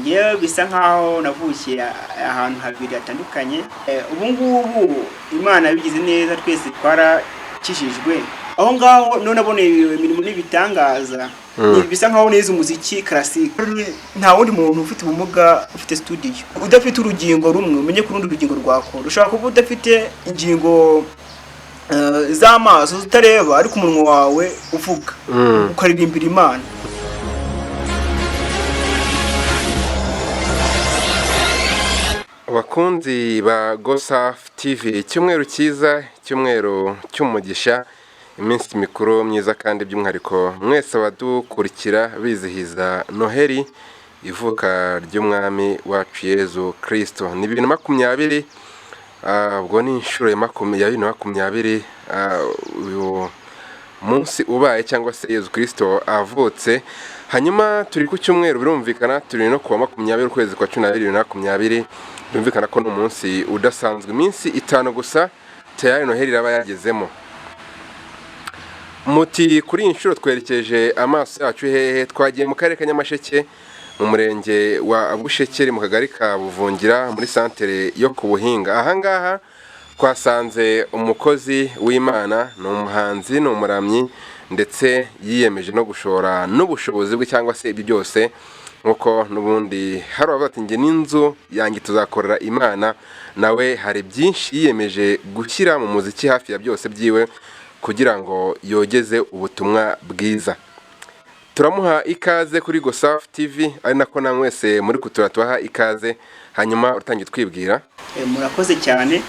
ngewe bisa nkaho navukiye ahantu habiri hatandukanye. Ubu ngubu Imana yabigize neza, twese twarakijijwe. Aho ngaho none naboneye imirimo n'ibitangaza. Bisa nkaho neza umuziki classic. Nta wundi muntu ufite ubumuga ufite studio udafite urugingo rumwe, umenye ko urundi rugingo rwakora. Ushaka kuba udafite ingingo z'amaso utareba, ariko umunwa wawe uvuga ukaririmbira Imana. Abakunzi ba Gosaf TV, icyumweru cyiza, icyumweru cy'umugisha, iminsi mikuru myiza kandi by'umwihariko mwese abadukurikira bizihiza Noheli, ivuka ry'umwami wacu Yezu Kristo. Ni 2020, ubwo ni inshuro ya 2020 uyu munsi ubaye cyangwa se Yezu Kristo avutse. Hanyuma turi ku cyumweru, birumvikana turi no kuwa 20 ukwezi kwa 12 2020. Birumvikana ko n'umunsi udasanzwe, iminsi 5 gusa tayari Noheli iraba yagezemo. Muti kuri inshuro twerekeje amaso yacu hehe? Twagiye mu karere ka Nyamasheke, mu murenge wa Bushekeri, mu kagari ka Buvungira, muri santere yo ku Buhinga. Ahangaha twasanze umukozi w'Imana, n'umuhanzi, n'umuramyi, ndetse yiyemeje no gushora n'ubushobozi bwe cyangwa se ibyo byose, nkuko nubundi hari abati nge n'inzu yangi tuzakorera Imana. Nawe hari byinshi yiyemeje gushyira mu muziki, hafi ya byose byiwe, kugira ngo yogeze ubutumwa bwiza. Turamuha ikaze kuri Gosaf TV, ari nako na mwese muri kuturatuha ikaze. Hanyuma utangiye twibwira. Murakoze cyane.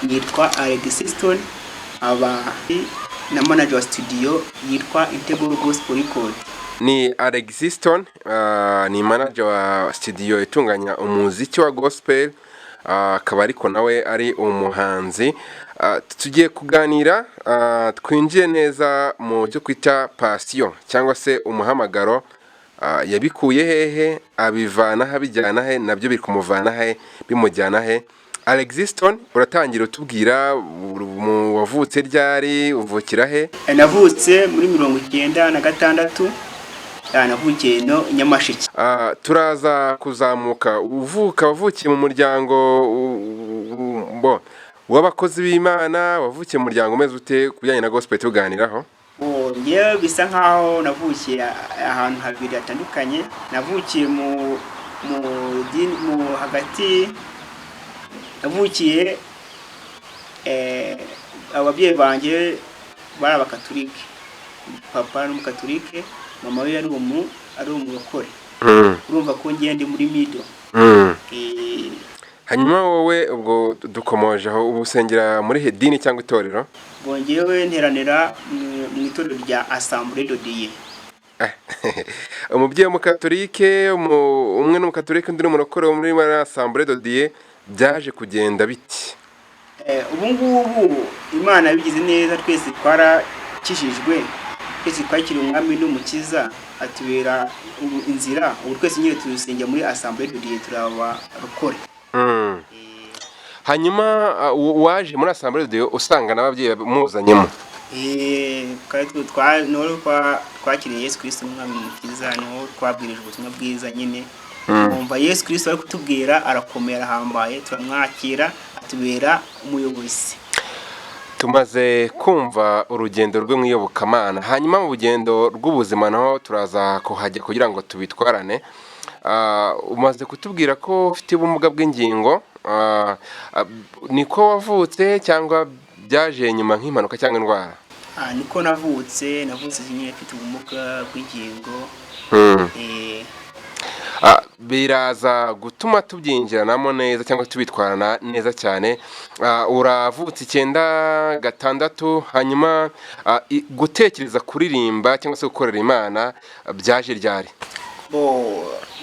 Yitwa Alexiston, aba na manager wa studio yitwa Integral Gospel Record. Ni Alexiston, ni manager wa studio itunganya umuziki wa gospel, akaba ariko nawe ari umuhanzi. Tugiye kuganira, twinjiye neza mu cyo kwita passion cyangwa se umuhamagaro. Yabikuye hehe, abivana habijyana he, nabyo biri kumuvana he bimujyana he. Alexiston, uratangira utubwira wavutse ryari, uvukira he? Navutse muri 1996. Navukiye no Nyamasheke. Turaza kuzamuka. Wavukiye mu muryango w'abakozi b'Imana, wavukiye mu muryango umeze ute kujyanye na gospel tuganiraho? Ngewe bisa nkaho navukiye ahantu habiri hatandukanye. Navukiye mu hagati, navukiye ababyeyi banjye bari abakatolike. Papa n'umukatolike, mama we ari umurokore. Urumva ko ngende muri middle. Hanyuma wowe ubwo dukomoje aho, ubusengera muri hedini cyangwa itorero? Bongewe nteranira mu itorero rya Assemblée de Dieu. Umubyeyi w'umukatolike, umwe n'umukatolike undi n'umurokore muri Assemblée de Dieu, byaje kugenda biti? Ubu ngubu Imana yabigize neza, twese twarakijijwe, twese twakiriye umwami n'umukiza, atubera inzira. Ubu twese nyine turusengera muri Assemblée de Dieu, turaba rukore. Hanyuma waje muri Assemblée de Dieu usanga n'ababyeyi muzanyemo? Twakiriye Yesu Kristo umwami n'umukiza, niho twabwirijwe ubutumwa bwiza nyine. Umva Yesu Kristo ari kutubwira, arakomera, ahambaye, turamwakira, atubera umuyobozi. Tumaze kumva urugendo rwe mwiyobokamana. Hanyuma mu rugendo rw'ubuzima naho turaza kuhajya kugira ngo tubitwarane. Umaze kutubwira ko ufite ubumuga bw'ingingo, niko wavutse cyangwa byaje nyuma nk'impanuka cyangwa indwara? Niko navutse nyine mfite ubumuga bw'ingingo. Biraza gutuma tubyinjiranamo neza cyangwa tubitwarana neza cyane. Uravutse 96, hanyuma gutekereza kuririmba cyangwa se gukorera Imana byaje ryari?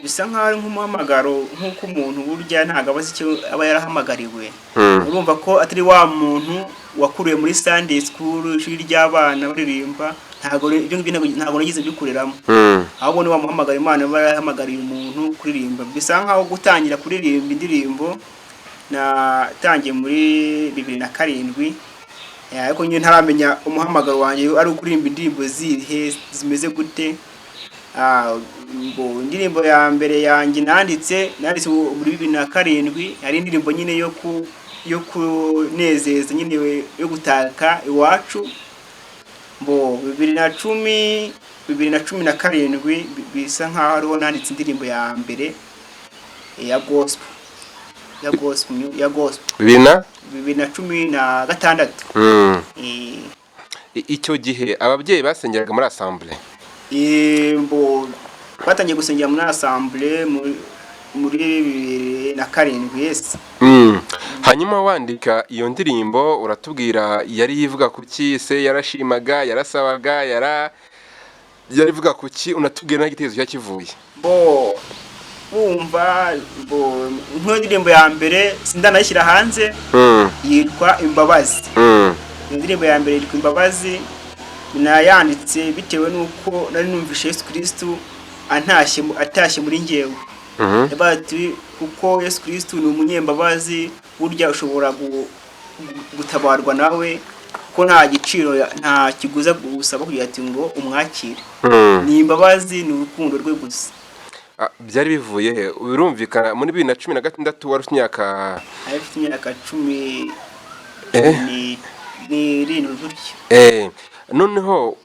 Bisa nkaho ari nk'umuhamagaro, nk'uko umuntu burya ntago abazi icyo aba yarahamagariwe. Urumva ko atari wa muntu wakuriye muri Sunday school, ishuri ry'abana baririmba, ntago nagize byikureramo. Ahubwo ni wa muhamagaro Imana aba yarahamagariye umuntu kuririmba. Bisa nkaho gutangira kuririmba indirimbo natangiye muri 2007, ariko nyine ntaramenya umuhamagaro wanjye ari ukuririmba indirimbo zihe zimeze gute. indirimbo ya mbere yanjye nanditse muri 2007, hari indirimbo nyine yo kunezeza nyine yo gutaka iwacu. 2017 bisa nkaho ariho nanditse indirimbo ya mbere ya gospel 2016. Icyo gihe ababyeyi basengeraga muri assemblée? Twatangiye gusengera muri assemblée muri 2007. Yes. Hanyuma wandika iyo ndirimbo uratubwira yari yivuga kuki, se yarashimaga, yarasabaga, yarivuga kuki, unatubwira n'igitekerezo cyakivuye? Bumva nk'indirimbo ya mbere sindanayishyira hanze, yitwa Imbabazi. Indirimbo ya mbere yitwa Imbabazi, nayanditse bitewe nuko nari numvishe Yesu Kristo atashye muri njyewe. Yabati kuko Yesu Kristo ni umunyembabazi, burya ushobora gutabarwa nawe, ko nta giciro nta kiguza gusaba kugira ati ngo umwakire. Ni imbabazi, ni urukundo rwe gusa. Byari bivuye he? Birumvikana muri 2016 wari ufite imyaka 17. Noneho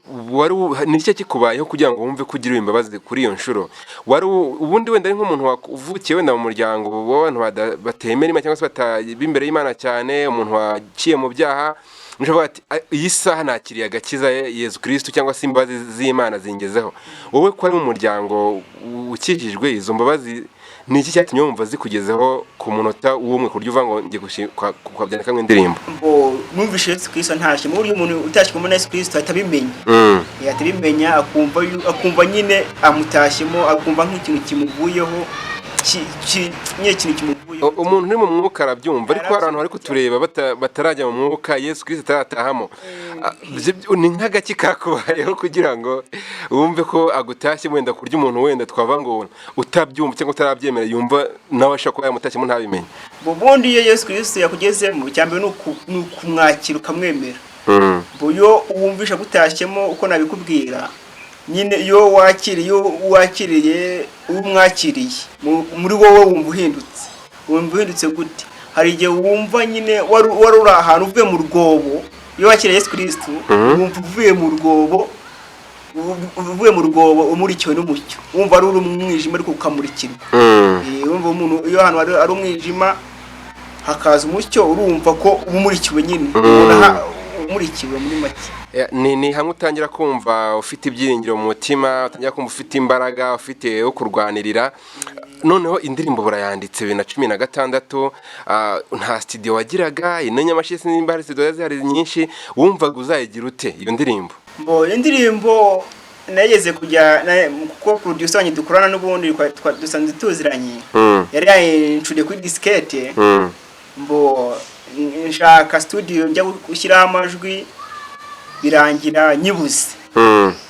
ni cyo kikubayeho kugira ngo wumve kugira imbabazi kuri iyo nshuro? Ubundi wenda ari nk'umuntu wavukiye wenda mu muryango w'abantu batemera Imana cyangwa se batabimbere y'Imana cyane, umuntu waciye mu byaha, nshobora ati iyi saha nakiriye agakiza Yesu Kristo cyangwa se imbabazi z'Imana zingezeho. Wowe ko ari mu muryango ukikijwe, izo mbabazi ni iki cyatumye wumva zikugezeho ku munota w'umwe kurya uva ngo ngiye kwabyandika nk'indirimbo? Numvishe Yesu Kristo ntashye. Muri umuntu utashyikamo na Yesu Kristo atabimenya, atabimenya akumva nyine amutashyemo, akumva nk'ikintu kimuvuyeho, umuntu uri mu mwuka arabyumva, ariko hari abantu bari kutureba batarajya mu mwuka Yesu Kristo ataratahamo. Ni nk'agaki kakubayeho kugira ngo wumve ko agutashye wenda kurya umuntu wenda twava ngo utabyumva cyangwa utarabyemera yumva nawe ashaka kuba yamutashyemo ntabimenye? Ubundi iyo Yesu Kristo yakugezemo, cyambere ni ukumwakira ukamwemera. Iyo wumvisha gutashyemo uko nabikubwira, nyine iyo wakiriye umwakiriye muri wowe wumva uhindutse gute. Hari igihe wumva nyine wari uri ahantu uvuye mu rwobo, iyo wakiriye Yesu Kristo wumva uvuye mu rwobo umurikiwe n'umucyo, wumva ari umwijima ariko ukamurikirwa. Wumva umuntu iyo ahantu ari umwijima hakaza umucyo, urumva ko umurikiwe nyine, umurikiwe muri make. Ni hamwe utangira kumva ufite ibyiringiro mu mutima, utangira kumva ufite imbaraga, ufite yo kurwanirira. Noneho indirimbo burayanditse 2016, nta studio wagiraga, ino Nyamasheke nimba hari studio zihari nyinshi, wumvaga uzayigira ute iyo ndirimbo? Indirimbo nageze kujya kuko producer wanjye dukorana n'ubundi dusanzwe tuziranye, yari yayincuriye kuri diskete. Nshaka studio njya gushyiraho amajwi, birangira nyibuze.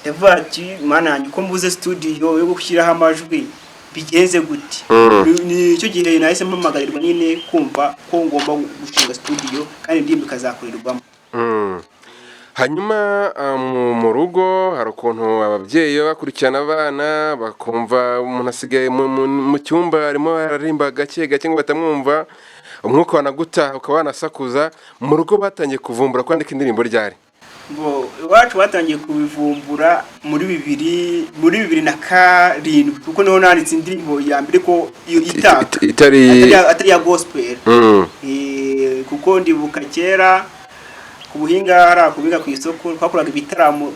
Ndavuga ati mana yanjye ko mbuze studio yo gushyiraho amajwi, bigenze gute? Nicyo gihe nahise mpamagarirwa nyine kumva ko ngomba gushinga studio kandi indirimbo ikazakorerwamo. Hanyuma mu rugo hari ukuntu ababyeyi bakurikirana abana bakumva umuntu asigaye mu cyumba arimo ararimba gake gake ngo batamwumva, umwuka wanaguta ukaba wanasakuza. Mu rugo batangiye kuvumbura kwandika indirimbo ryari? Iwacu batangiye kubivumbura muri 2007, kuko niho nanditse indirimbo ya mbere ko itari ya gospel. Kuko ndibuka kera ku buhinga ku isoko bakoraga ibitaramo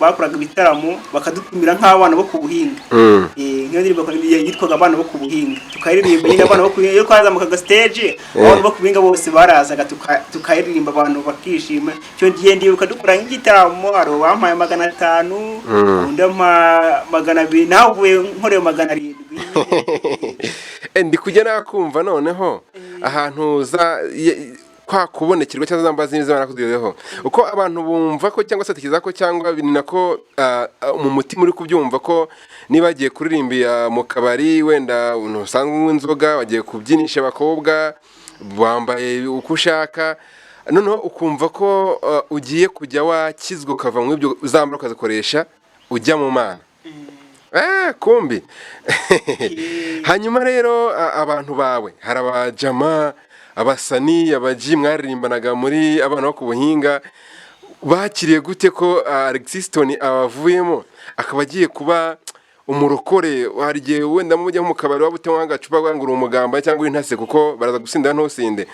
bakadutumira nk'abana bo ku buhinga. Nk'iyo ndirimbo yitwaga abana bo ku buhinga, tukayiririmba nyine abana bo ku buhinga. Iyo twazamukaga stage, abantu bo ku buhinga bose barazaga tukayiririmba, abantu bakishima. Icyo gihe ndibuka dukora nk'igitaramo, hari uwampaye 500, undi ampa 200, nawe uvuye nkoreye 700. Ndi kujya nakumva noneho ahantu kwa kubonekerwa cyangwa zambaza n'izo banakugezeho, uko abantu bumva ko cyangwa se tekiza ko cyangwa binina ko mu mutima uri kubyumva ko niba bagiye kuririmba mu kabari wenda usanzwe inzoga, bagiye kubyinisha abakobwa bambaye uko ushaka, noneho ukumva ko ugiye kujya wakizwa ukava mu ibyo uzambara ukazikoresha ujya mu Mana. kumbi. Hanyuma rero abantu bawe hari abajama abasani abaji mwaririmbanaga muri abana bo ku buhinga bakiriye gute ko Alexis Tonny abavuyemo akaba agiye kuba umurokore warigiye wenda mujya mu kabari wabutemo agacupa gwangura umugamba cyangwa intase kuko baraza gusinda ntosinde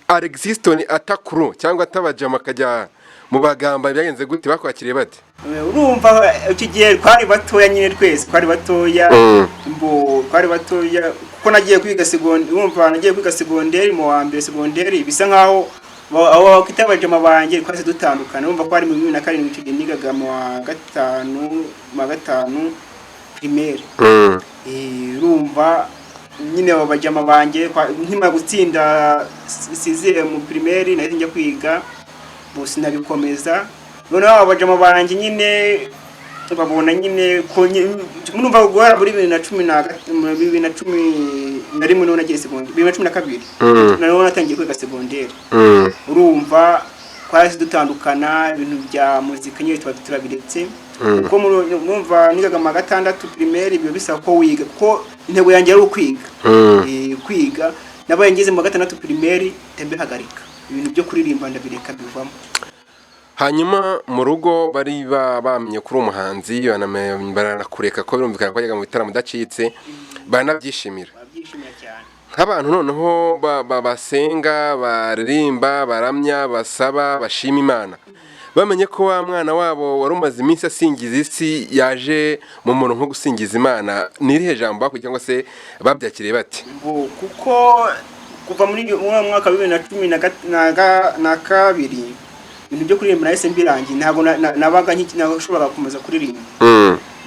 Alexis Tonny atakuru cyangwa atabajama kajya mu bagamba byagenze gute bakwakiriye bate urumva iki gihe twari batoya nyine twese twari batoya twari batoya kuko nagiye kwiga segonderi urumva nagiye kwiga segonderi mu wa mbere segonderi bisa nkaho aho kitabajama banje twase dutandukana urumva ko ari mu 2007 icyo gihe nigaga mu wa gatanu primaire urumva nyine abajama banje nkima gutsinda sizire mu primaire nahise njya kwiga bose nabikomeza noneho abajama banje nyine babona nyine ko murumva guhara muri 2010 nari mu nagiye segonderi 2012 naho natangiye kwiga segonderi urumva kwasi dutandukana ibintu bya muzika nyine turabiretse kuko murumva nigaga mu gatandatu primaire ibyo bisa ko wiga ko intego yanjye ari ukwiga kwiga nabaye ngeze mu gatandatu primaire tembe hagarika ibintu byo kuririmba ndabireka bivamo. Hanyuma mu rugo bari bamenye kuri umuhanzi baranakureka ko birumvikana ko yajyaga mu bitaramo udacitse banabyishimira cyane nk'abantu noneho basenga baririmba baramya basaba bashima Imana bamenye ko wa mwana wabo wari umaze iminsi asingiza isi yaje mu muntu nko gusingiza Imana nirihe jambo bako cyangwa se babyakiriye bati kuko kuva muri mwaka wa 2012 ibintu byo kuririmba nahise mbirangiye ntago nabaga nashobora gukomeza kuririmba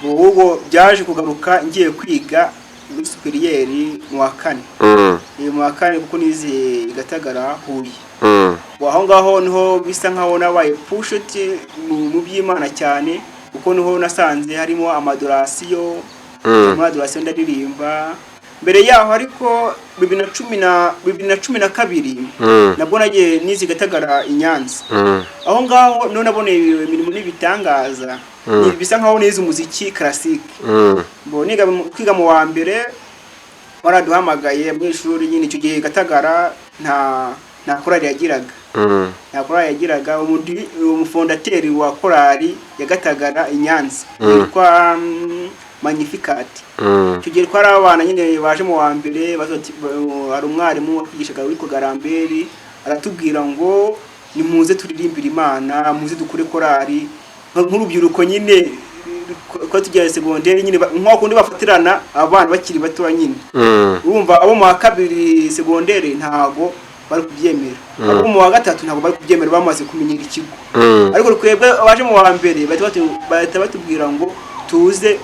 ubwo byaje kugaruka ngiye kwiga muri superieri mu wa 4 mu wa 4 kuko nize Gatagara Huye aho ngaho niho bisa nkaho nabaye pushet mu by'Imana cyane kuko niho nasanze harimo amadorasiyo ndaririmba mbere yaho ariko 2012 nabwo nagiye nize Gatagara Inyanza aho ngaho none naboneye imirimo n'ibitangaza bisa nkaho nize umuziki classique niga kwiga mu wa mbere waraduhamagaye mu ishuri nyine icyo gihe Gatagara nta korali yagiraga umufondateri wa korali ya Gatagara Inyanza yitwa Magnificat icyo gihe twari abana nyine baje mu wa mbere hari umwarimu wakwigishaga witwa Garamberi aratubwira ngo nimuze turirimbira Imana muze dukure korali nk'urubyiruko nyine ko tugiye segonderi nyine nk'akundi bafatirana abana bakiri bato nyine urumva abo mu wa kabiri segonderi ntago bari kubyemera abo mu wa gatatu ntago bari kubyemera bamaze kumenyera ikigo ariko twebwe abaje mu wa mbere bahita batubwira ngo tuze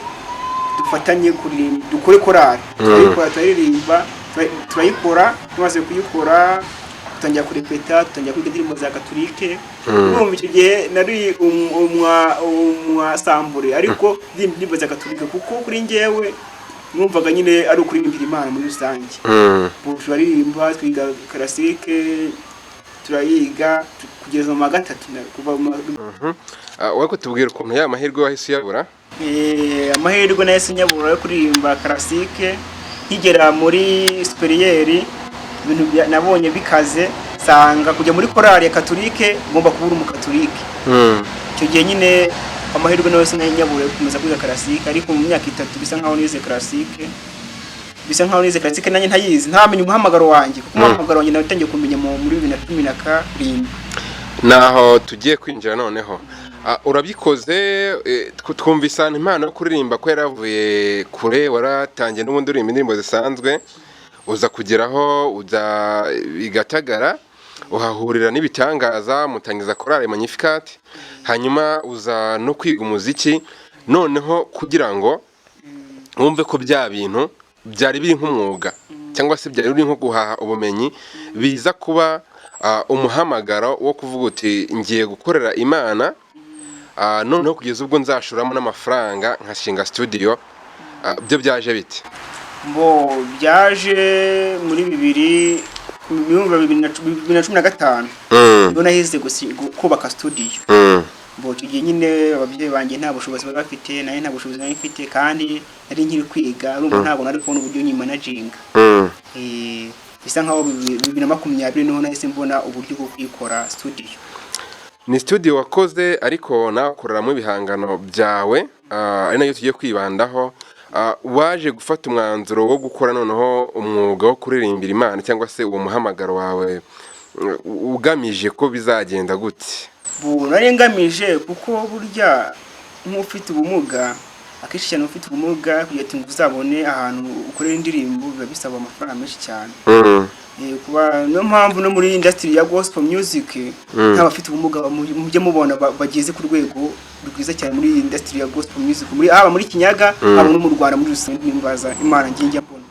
dufatanye kuririmba dukore korali turayikora turayikora tumaze kuyikora tutangira kurepeta tutangira kwiga indirimbo za Katolike urumva icyo gihe nari umwasambure ariko indirimbo za Katolike kuko kuri njyewe numvaga nyine ari ukuririmbira Imana muri rusange turaririmba twiga classique turayiga kugeza mu gatatu kuva wako tubwira ukuntu ya mahirwe wahise yabura amahirwe nahise nyabura yo kuririmba classique nkigera muri superieri ibintu nabonye bikaze sanga kujya muri korali ya Katolike ngomba kubura umukatolike icyo gihe nyine amahirwe nose nyabura yo kumeza kwiga classique ariko mu myaka 3 bisa nkaho nize classique nanjye ntayizi ntamenye umuhamagaro wanjye kuko umuhamagaro wanjye natangiye kumenya muri 2017 naho tugiye kwinjira noneho urabikoze twumvisa impano yo kuririmba ko yaravuye kure waratangiye n'ubundi uririmba indirimbo zisanzwe uza kugeraho uza Gatagara uhahurira n'ibitangaza mutangiza korali Magnificat hanyuma uza no kwiga umuziki noneho kugira ngo wumve ko bya bintu byari biri nk'umwuga cyangwa se byari biri nko guhaha ubumenyi biza kuba umuhamagaro wo kuvuga uti ngiye gukorera Imana noneho kugeza ubwo nzashuramo n'amafaranga nkashinga studio byo byaje bite byaje muri 2015 none nahise kubaka studio mbo tugiye nyine ababyeyi banjye nta bushobozi baba bafite naye nta bushobozi nari mfite kandi nari nkiri kwiga urumva ntabwo nari kubona uburyo nyimanaginga bisa nkaho 2020 niho nahise mbona uburyo bwo kwikora studio. Ni studio wakoze ariko nakoreramo ibihangano byawe ari nayo tugiye kwibandaho. Waje gufata umwanzuro wo gukora noneho umwuga wo kuririmbira Imana cyangwa se uwo muhamagaro wawe ugamije ko bizagenda gute? Nari ngamije kuko burya nk'ufite ubumuga akenshi cyane ufite ubumuga kugira ngo uzabone ahantu ukorera indirimbo biba bisaba amafaranga menshi cyane. Kuba no mpamvu no muri industry ya gospel music nk'abafite ubumuga mujye mubona bageze ku rwego rwiza cyane muri industry ya gospel music muri muri Kinyaga abo no mu Rwanda muri rusange nimbaza Imana nginjya mbona.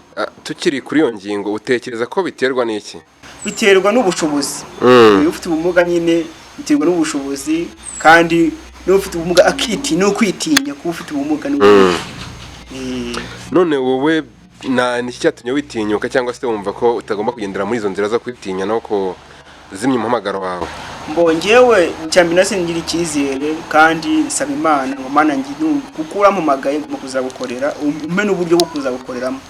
Tukiri kuri iyo ngingo utekereza ko biterwa n'iki? Biterwa n'ubushobozi. Ufite ubumuga nyine biterwa n'ubushobozi kandi n'ufite ubumuga akiti no kwitinya kuba ufite ubumuga none wowe niki cyatumye witinyuka cyangwa se wumva ko utagomba kugendera muri izo nzira zo kwitinya no ko zimye umuhamagaro wawe? Mbongewe cyambina singira icyizere kandi saba Imana ngo Mana gukura mu magaye mu kuzagukorera umpe n'uburyo bwo kuzagukoreramo.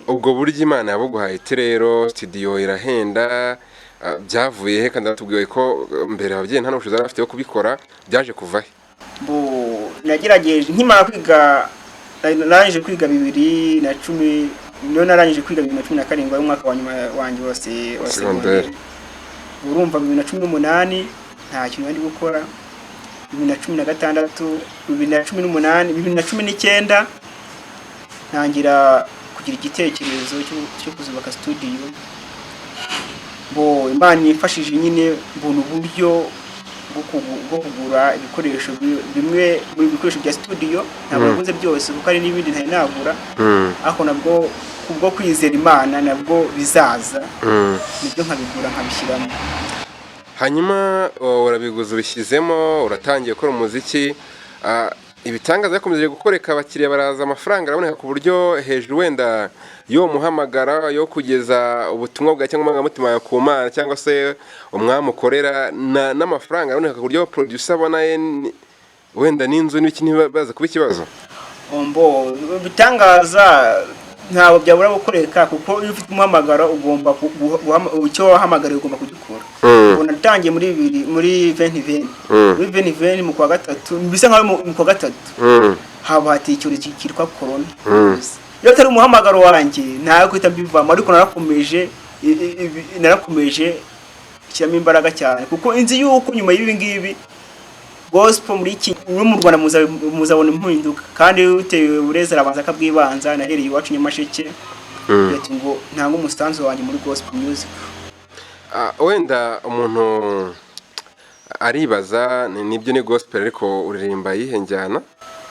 Ubwo buryo Imana yabuguhaye rero studio irahenda byavuye he kandi atubwiye ko mbere ababyeyi nta n'ubushobozi bafite bwo kubikora byaje kuva he? Nagerageje nkimara kwiga narangije kwiga 2010 niyo narangije kwiga 2017 ari umwaka wa nyuma wanjye wose secondaire. Urumva 2018 nta kintu ndi gukora 2016 2018 2019 ntangira kugira igitekerezo cyo kuzubaka studio. Imana yifashije nyine mbona uburyo bwo kugura ibikoresho bimwe mu bikoresho bya studio ntabwo naguze byose kuko ari n'ibindi ntari nagura ariko nabwo kubwo kwizera Imana nabwo bizaza nibyo nkabigura nkabishyiramo. Hanyuma urabiguza ubishyizemo uratangiye gukora umuziki. Ibitangaza yakomeje gukoreka abakiriya baraza amafaranga araboneka ku buryo hejuru wenda yo muhamagara yo kugeza ubutumwa bwa cyangwa amamutima ya ku Mana cyangwa se umwami ukorera n'amafaranga araboneka ku buryo producer abona wenda n'inzu n'iki ntibaza kuba ikibazo. Bitangaza ntabwo byabura gukoreka kuko iyo ufite umuhamagaro ugomba icyo wahamagara ugomba kugikora. Natangiye muri 2020 muri 2020 mu kwa gatatu mbise nkaho mu kwa gatatu haba hati icyorezo cyitwa corona. Iyo tari umuhamagaro wanjye ntago kwita mbivamo ariko narakomeje cyane imbaraga cyane kuko inzi yuko nyuma y'ibi ngibi gospel muri iki no mu Rwanda muzabona impinduka kandi utewe ureza arabanza akabwibanza nahereye iwacu Nyamasheke yati ngo ntanga umusanzu wanjye muri gospel music. Wenda umuntu aribaza nibyo ni gospel ariko uririmba yihe njyana?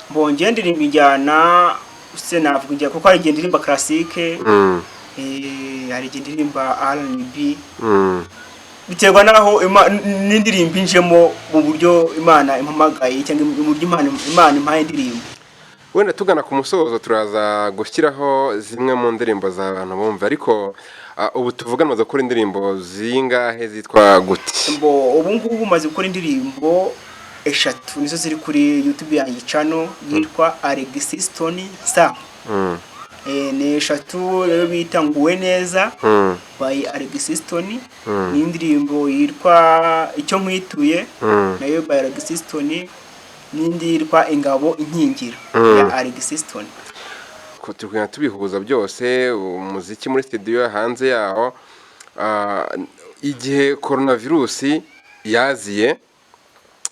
Mbonge ndirimba injyana se navuga njya kuko ari ndirimba classique hari ndirimba R&B biterwa naho n'indirimbo injemo mu buryo Imana impamagaye cyangwa mu buryo Imana impaye indirimbo. Wenda tugana ku musozo turaza gushyiraho zimwe mu ndirimbo z'abantu bumva ariko ubu tuvugana zo gukora indirimbo zingahe zitwa gute? Ubu ngubu maze gukora indirimbo 3 nizo ziri kuri YouTube yanjye channel yitwa Alexis Stone Sam. Ni 3 rero bita nguwe neza by Alexis Stone. Ni indirimbo yitwa icyo nkwituye nayo by Alexis Stone. Nindi yitwa ingabo inkingira ya Alexis Stone. Ko tugenda tubihuza byose umuziki muri studio hanze yaho. Igihe coronavirus yaziye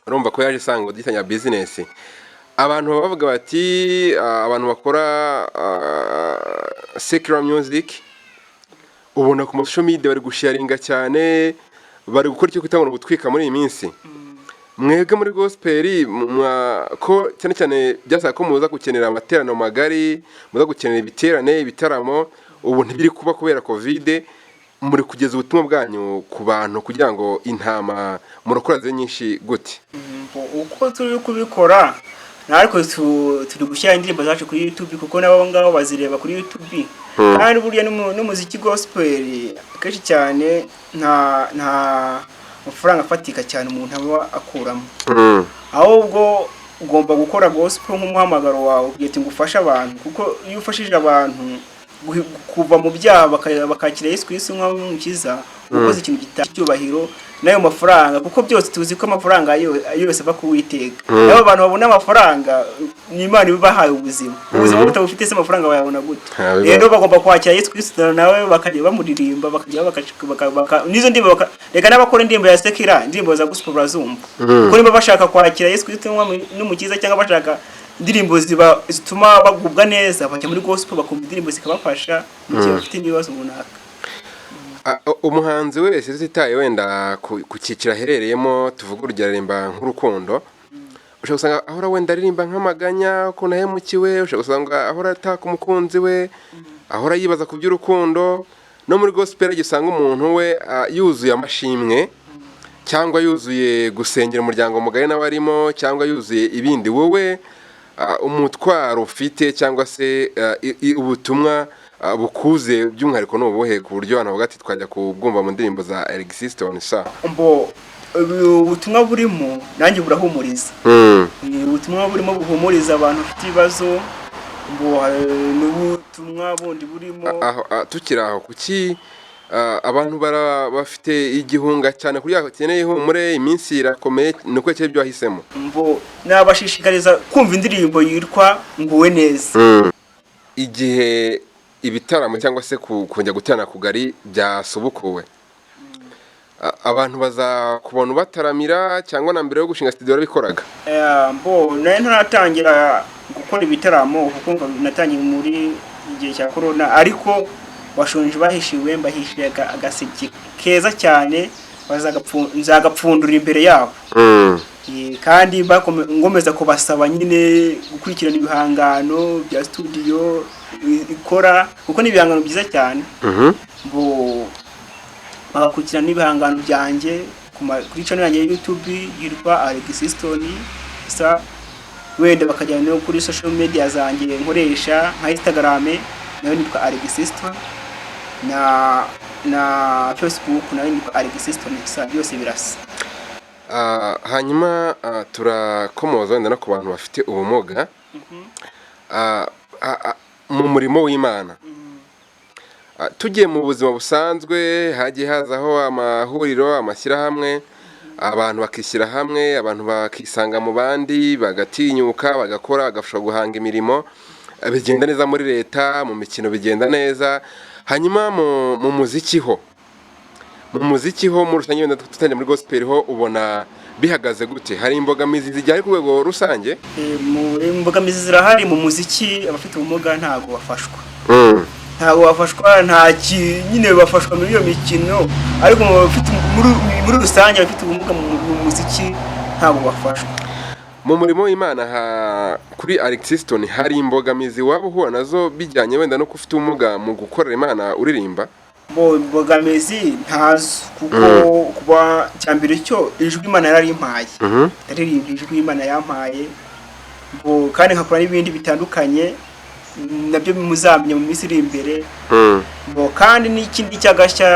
urumva ko yaje sango gitanya business abantu bavuga bati abantu bakora secular music ubona ku social media bari gusharinga cyane bari gukora icyo kwitangura ubutwika muri iyi minsi. Mwebwe muri gospel ko cyane cyane byasaba ko muza gukenera amaterano magari muza gukenera ibitaramo ubu ntibiri kuba kubera covid muri kugeza ubutumwa bwanyu ku bantu kugira ngo intama murakora nyinshi gute? Uko turi kubikora nariko turi gushyira indirimbo zacu kuri YouTube kuko nabo ngabo bazireba kuri YouTube kandi burya n'umuziki gospel kenshi cyane nta amafaranga afatika cyane umuntu aba akuramo. Ahubwo ugomba gukora gospel nk'umuhamagaro wawe ugiye ngufasha abantu, kuko iyo ufashije abantu kuva mu byaha bakakira Yesu Kristo nk'umukiza, ukoze ikintu cyubahiro nayo mafaranga, kuko byose tuzi ko amafaranga yose ava kuwiteka. Abo abantu babona amafaranga ni Imana ibahaye ubuzima butabufite se amafaranga bayabona gute? Rero bagomba kwakira Yesu Kristo nawe bakajya bamuririmba, bakajya nizo ndimbo reka n'abakora indirimbo ya sekira, indirimbo za gospel bazumva, kuko niba bashaka kwakira Yesu Kristo n'umukiza cyangwa bashaka indirimbo zituma bagubwa neza, bajya muri gospel bakumva indirimbo zikabafasha mu gihe bafite ibibazo runaka. Umuhanzi wese zitaye wenda ku cyiciro aherereyemo, tuvuga urugero aririmba nk'urukundo, ushobora gusanga ahora wenda aririmba nk'amaganya ukuntu ahemukiwe, ushobora gusanga ahora ataka umukunzi we, ahora yibaza ku by'urukundo. No muri gospel gisanga umuntu we yuzuye amashimwe, cyangwa yuzuye gusengera umuryango mugari nawe arimo, cyangwa yuzuye ibindi. Wowe umutwaro ufite cyangwa se ubutumwa bukuze by'umwihariko n'ubuhe, ku buryo abantu bavuga ati twajya kubwumva mu ndirimbo za Alexis Stone sa ubutumwa burimo nanjye burahumuriza. Ubutumwa burimo buhumuriza abantu bafite ibibazo, n'ubutumwa bundi burimo tukiri aho kuki abantu bafite igihunga cyane kuri akeneye ihumure, iminsi irakomeye, nuko cyo byo wahisemo. Nabashishikariza kumva indirimbo yitwa Nguwe Neza. Igihe ibitaramo cyangwa se kujya guterana kugari byasubukuwe, abantu bazakubona bataramira cyangwa na mbere yo gushinga studio bikoraga? Nari ntaratangira gukora ibitaramo kuko natangiye muri igihe cya corona, ariko bashonje bahishiwe, mbahishije agaseke keza cyane nzagapfundura imbere yabo. Kandi ngomeza kubasaba nyine gukurikirana ibihangano bya studio ikora, kuko ni ibihangano byiza cyane. Bagakurikirana n'ibihangano byanjye kuri channel yanjye ya YouTube yitwa Alexis Stone, wenda bakajyana no kuri social media zanjye nkoresha nka Instagram nayo nitwa Alexis Stone, na Facebook nayo nitwa Alexis Stone, byose birasa. Hanyuma turakomoza wenda no ku bantu bafite ubumuga mu murimo w'Imana. Tugiye mu buzima busanzwe hagiye hazaho amahuriro, amashyirahamwe, abantu bakishyira hamwe, abantu bakisanga mu bandi, bagatinyuka, bagakora, bagafasha guhanga imirimo, bigenda neza muri leta, mu mikino bigenda neza. Hanyuma mu muziki ho mu rusange wenda tutanye muri gospel ho ubona bihagaze gute? Hari imbogamizi zijyanye ku rwego rusange? Imbogamizi zirahari mu muziki. Abafite ubumuga ntago bafashwa, nta nyine bafashwa muri iyo mikino, ariko muri rusange abafite ubumuga mu muziki ntago bafashwa. Mu murimo w'Imana kuri Alexis Stone hari imbogamizi waba uhura nazo bijyanye wenda no kufite ubumuga mu gukorera Imana uririmba? Imbogamizi ntazo, kuko kuba cyambere cyo ijwi Imana yarimpaye, ndaririmba ijwi Imana yampaye, kandi nkakora n'ibindi bitandukanye nabyo muzamenya mu minsi iri imbere. Kandi n'ikindi cyagashya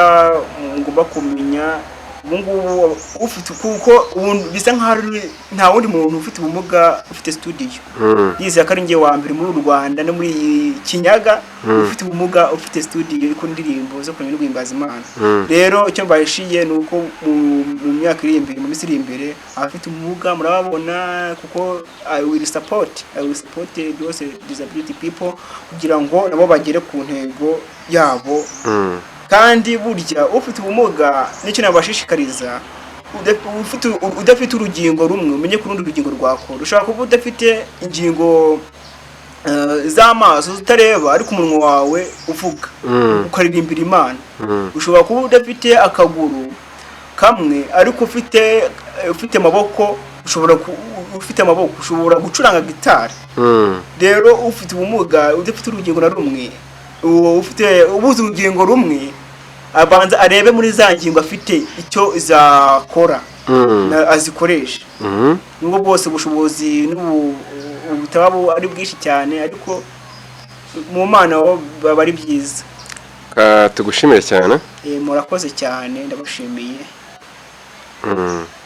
ngomba kumenya ubungubu ufite, kuko bisa nkaho nta wundi muntu ufite ubumuga ufite studio. Yize ko ari njye wa mbere muri Rwanda no muri Kinyaga ufite ubumuga ufite studio iko ndirimbo zo kunywa n'guhimbaza Imana. Rero icyo mbahishiye nuko mu myaka iri imbere, mu minsi iri imbere, abafite ubumuga murababona, kuko I will support those disability people kugira ngo nabo bagere ku ntego yabo. Kandi burya ufite ubumuga nicyo nabashishikariza, udafite urugingo rumwe umenye ku rundi rugingo rwako. Ushobora kuba udafite ingingo z'amaso zitareba, ariko umunwa wawe uvuga ukaririmbira Imana. Ushobora kuba udafite akaguru kamwe, ariko ufite amaboko, ushobora gucuranga gitari. Rero ufite ubumuga udafite urugingo na rumwe, ubuze urugingo rumwe, abanza arebe muri za ngingo afite icyo zakora, azikoresha. Nubwo bwose ubushobozi n'ubutaba ari bwinshi cyane, ariko mu Mana baba ari byiza. Tugushimire cyane. Murakoze cyane, ndabashimiye. Mm.